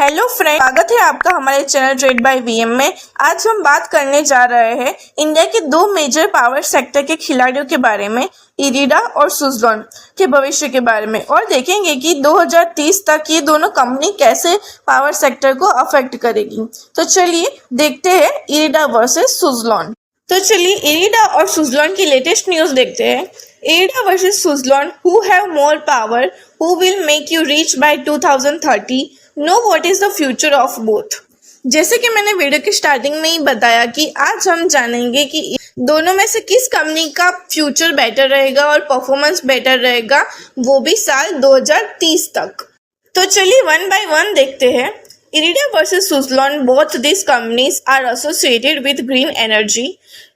Hello friend, स्वागत है आपका हमारे चैनल ट्रेड बाय वीएम में। आज हम बात करने जा रहे हैं इंडिया के दो मेजर पावर सेक्टर के खिलाड़ियों के बारे में, इरिडा और सुज़लोन के भविष्य के बारे में, और देखेंगे कि 2030 तक ये दोनों कंपनी कैसे पावर सेक्टर को अफेक्ट करेगी। तो चलिए देखते हैं इरिडा वर्सेस सुज़लोन। तो चलिए इरिडा और सुज़लोन की लेटेस्ट न्यूज़ देखते हैं। IREDA versus Suzlon, who have more power, who will make you rich by 2030, know what is the future of both. जैसे कि मैंने वीडियो के स्टार्टिंग में ही बताया कि आज हम जानेंगे कि दोनों में से किस कंपनी का फ्यूचर बेटर रहेगा और परफॉर्मेंस बेटर रहेगा, वो भी साल 2030 तक। तो चलिए वन बाय वन देखते हैं। Irida versus Suzlon, both these companies are associated with green energy.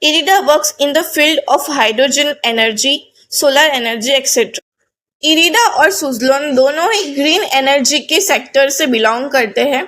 Irida works in the field of hydrogen energy, solar energy, etc. Irida और Suzlon दोनों ही ग्रीन एनर्जी के सेक्टर से बिलोंग करते हैं।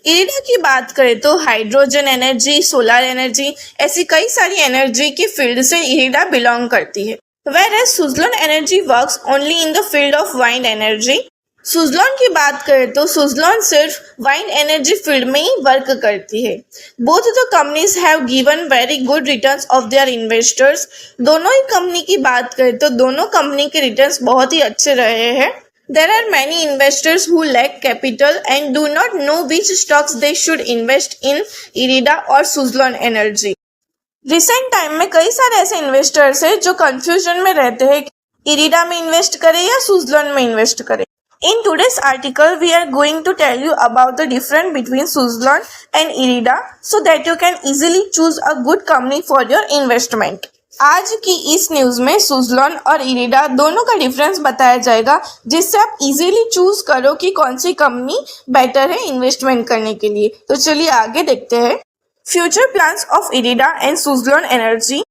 IRDA की बात करें तो हाइड्रोजन एनर्जी, सोलर एनर्जी, ऐसी कई सारी एनर्जी के फील्ड से इरिडा बिलोंग करती है। Whereas Suzlon Energy works only in the field of wind energy. Suzlon की बात करें तो सुज़लोन सिर्फ वाइंड एनर्जी फील्ड में ही वर्क करती है। Both the companies have given very good returns of their investors. दोनों ही कंपनी की बात करें तो दोनों कंपनी के रिटर्न्स बहुत ही अच्छे रहे हैं। There are many investors who lack capital and do not know which stocks they should invest in IREDA और सुज़लोन एनर्जी। रिसेंट टाइम में कई सारे ऐसे इन्वेस्टर्स हैं जो कंफ्यूजन में रहते हैं कि इरिडा में इन्वेस्ट करें या सुज़लोन में इन्वेस्ट करें। In today's article, we are going to tell you about the difference between Suzlon and Irida so that you can easily choose a good company for your investment. आज की इस news में सुज़लोन और IRDA दोनों का difference बताया जाएगा, जिससे आप इजीली चूज करो कि कौन सी कंपनी बेटर है इन्वेस्टमेंट करने के लिए। तो चलिए आगे देखते हैं। Future plans of IREDA and Suzlon Energy.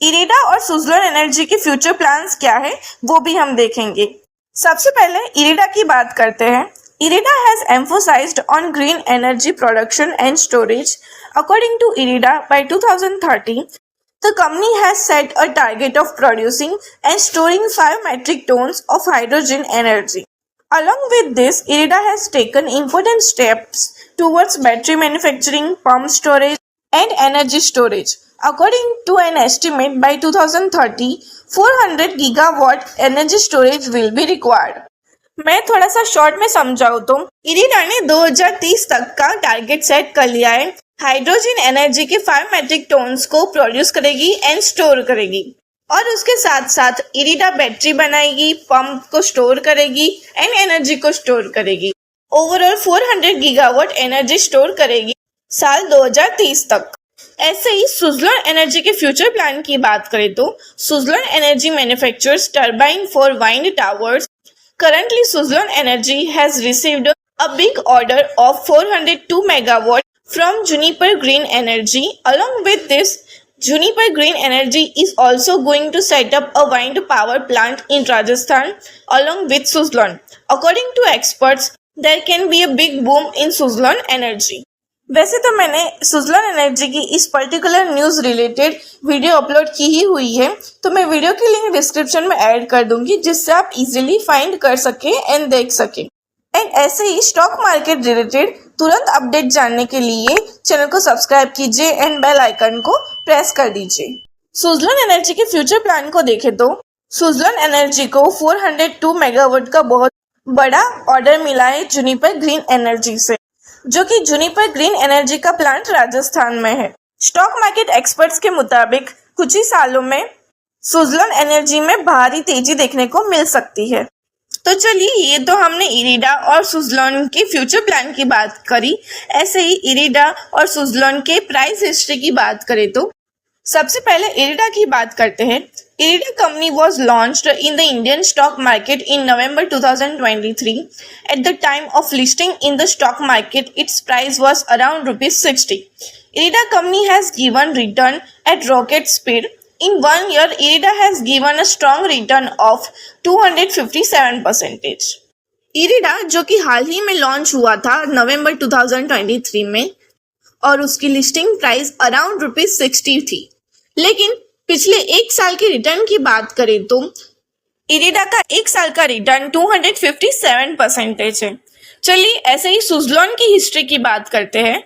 IREDA और सुज़लोन एनर्जी के फ्यूचर प्लान्स क्या है वो भी हम देखेंगे। सबसे पहले इरिडा की बात करते हैं। IREDA has emphasised on green energy production and storage. According to IREDA, by 2030, the company has set a target of producing and storing 5 metric tons of hydrogen energy. Along with this, Irida has taken important steps towards battery manufacturing, pump storage, and energy storage. According to an estimate, by 2030, 400 gigawatt energy storage will be required. मैं थोड़ा सा short में समझाऊँ तो IRDA ने 2030 तक का target set कर लिया है। हाइड्रोजन एनर्जी के 5 मेट्रिक टन्स को प्रोड्यूस करेगी एंड स्टोर करेगी, और उसके साथ साथ इरिडा बैटरी बनाएगी, पंप को स्टोर करेगी एंड एनर्जी को स्टोर करेगी। ओवरऑल 400 गीगावाट एनर्जी स्टोर करेगी साल 2030 तक। ऐसे ही सुज़लोन एनर्जी के फ्यूचर प्लान की बात करें तो Suzlon energy manufactures turbine for wind towers. Currently, Suzlon Energy has received a big order of 402 megawatt from Juniper Green Energy. Along with this, Juniper Green Energy is also going to set up a wind power plant in Rajasthan along with Suzlon. According to experts, there can be a big boom in Suzlon Energy. वैसे तो मैंने Suzlon energy की इस particular news related video upload की ही हुई है, तो मैं वीडियो की लिंक डिस्क्रिप्शन में ऐड कर दूंगी, जिससे आप इजीली फाइंड कर सके एंड देख सके। एंड ऐसे ही स्टॉक मार्केट रिलेटेड तुरंत अपडेट जानने के लिए चैनल को सब्सक्राइब कीजिए एंड बेल आइकन को प्रेस कर दीजिए। सुज़लोन एनर्जी के फ्यूचर प्लान को देखें तो सुज़लोन एनर्जी को 402 मेगावाट का बहुत बड़ा ऑर्डर मिला है जूनिपर ग्रीन एनर्जी से, जो कि जूनिपर ग्रीन एनर्जी का प्लांट राजस्थान में है। स्टॉक मार्केट एक्सपर्ट्स के मुताबिक कुछ ही सालों में सुज़लोन एनर्जी में भारी तेजी देखने को मिल सकती है। तो चलिए, ये तो हमने इरिडा और सुज़लोन के फ्यूचर प्लान की बात करी। ऐसे ही इरिडा और सुज़लोन के प्राइस हिस्ट्री की बात करें तो सबसे पहले इरिडा की बात करते हैं। Irida company was launched in the Indian stock market in November 2023. At the time of listing in the stock market, its price was around ₹60. Irida company has given return at rocket speed. In 1 year, Irida has given a strong return of 257%. Irida, जो कि हाल ही में launch हुआ था नवंबर 2023 में, और उसकी listing price around ₹60 थी, लेकिन पिछले एक साल के रिटर्न की बात करें तो इरिडा का एक साल का रिटर्न 257% है। चलिए ऐसे ही सुजलॉन की हिस्ट्री की बात करते हैं।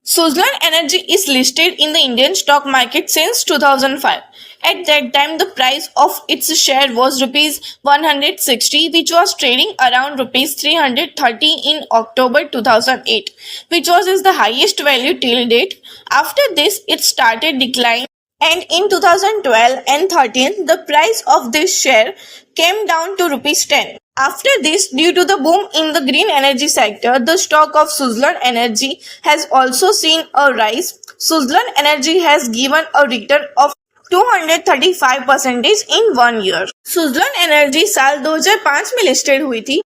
Suzlon Energy is listed in the Indian stock market since 2005. At that time, the price of its share was rupees 160, which was trading around rupees 330 in October 2008, which was the highest value till date. After this, it started declining, and in 2012 and 13, the price of this share came down to rupees 10. After this, due to the boom in the green energy sector, the stock of Suzlon Energy has also seen a rise. Suzlon Energy has given a return of 235% in 1 year. Suzlon Energy साल 2005 में listed हुई थी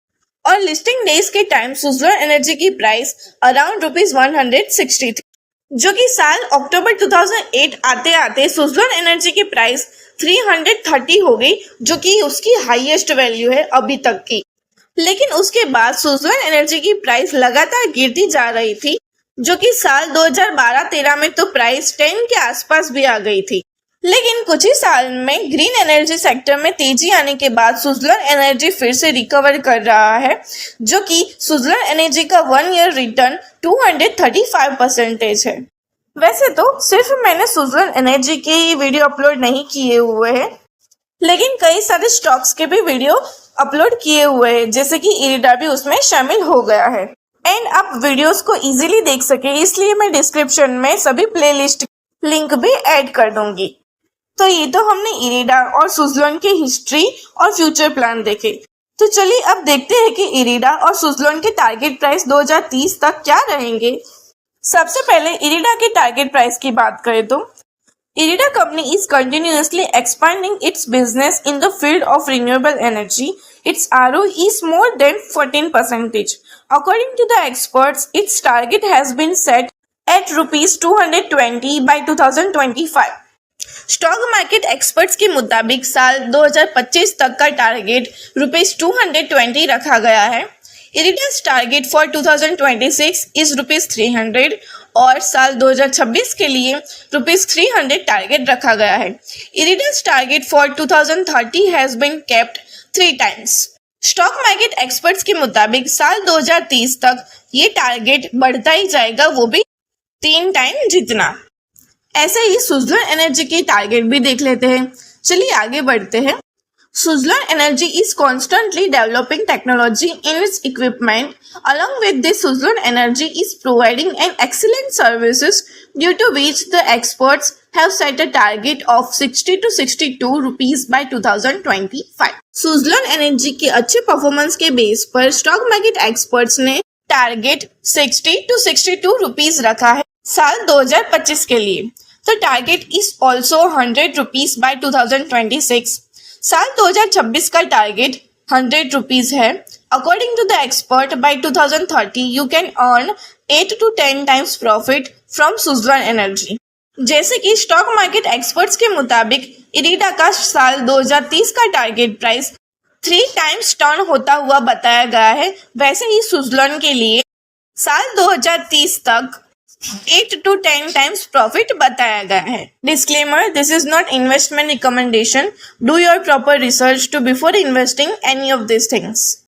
और listing days के time Suzlon Energy की price around rupees 160 थी, जो कि साल अक्टूबर 2008 आते आते Suzlon Energy की प्राइस 330 हो गई, जो कि उसकी हाईएस्ट वैल्यू है अभी तक की। लेकिन उसके बाद Suzlon Energy की प्राइस लगातार गिरती जा रही थी, जो कि साल 2012-13 में तो प्राइस 10 के आसपास भी आ गई थी। लेकिन कुछ ही साल में ग्रीन एनर्जी सेक्टर में तेजी आने के बाद Suzlon Energy फिर से रिकवर कर रहा है, जो कि Suzlon Energy का 1 ईयर रिटर्न 235% है। वैसे तो सिर्फ मैंने Suzlon Energy के ही वीडियो अपलोड नहीं किए हुए हैं, लेकिन कई सारे स्टॉक्स के भी वीडियो अपलोड किए हुए हैं, जैसे कि इरिडा भी उसमें शामिल हो गया है। एंड आप वीडियोस को इजीली देख सके, इसलिए मैं डिस्क्रिप्शन में सभी प्लेलिस्ट लिंक भी ऐड कर दूंगी। तो ये तो हमने इरिडा और Suzlon की हिस्ट्री और फ्यूचर प्लान देखे। तो चलिए अब देखते हैं कि इरिडा और Suzlon के टारगेट प्राइस 2030 तक क्या रहेंगे। सबसे पहले इरिडा के टारगेट प्राइस की बात करें तो IRDA company is continuously expanding its business in the field of renewable energy. Its ROE is more than 14%. According to the experts, its target has been set at rupees 220 by 2025. Stock market experts के मुताबिक साल 2025 तक का target rupees 220 रखा गया है। IREDA's target for 2026 is rupees 300 और साल 2026 के लिए रुपीज 300 टारगेट रखा गया है। IREDA's target for 2030 has been kept 3 times. Stock market experts के मुताबिक साल 2030 तक ये टारगेट बढ़ता ही जाएगा, वो भी 3 टाइम जितना। ऐसे ही Suzlon Energy की टारगेट भी देख लेते हैं। चलिए आगे बढ़ते हैं। Suzlon Energy is constantly developing technology in its equipment. Along with this, Suzlon Energy is providing an excellent services, due to which the experts have set a target of 60 to 62 rupees by 2025. Suzlon Energy के अच्छे performance के base पर stock market experts ने target 60 to 62 rupees रखा है साल 2025 के लिए। तो target is also 100 rupees by 2026। साल 2026 का टारगेट 100 रुपीज है। According to the expert, by 2030 you can earn 8 to 10 times profit from Suzlon Energy। जैसे कि स्टॉक मार्केट एक्सपर्ट्स के मुताबिक इरिडा का साल 2030 का टारगेट प्राइस 3 टाइम्स टर्न होता हुआ बताया गया है, वैसे ही Suzlon के लिए साल 2030 तक 8 to 10 टाइम्स प्रॉफिट बताया गया है। Disclaimer, this is not investment recommendation. Do your proper research to before investing any of this things.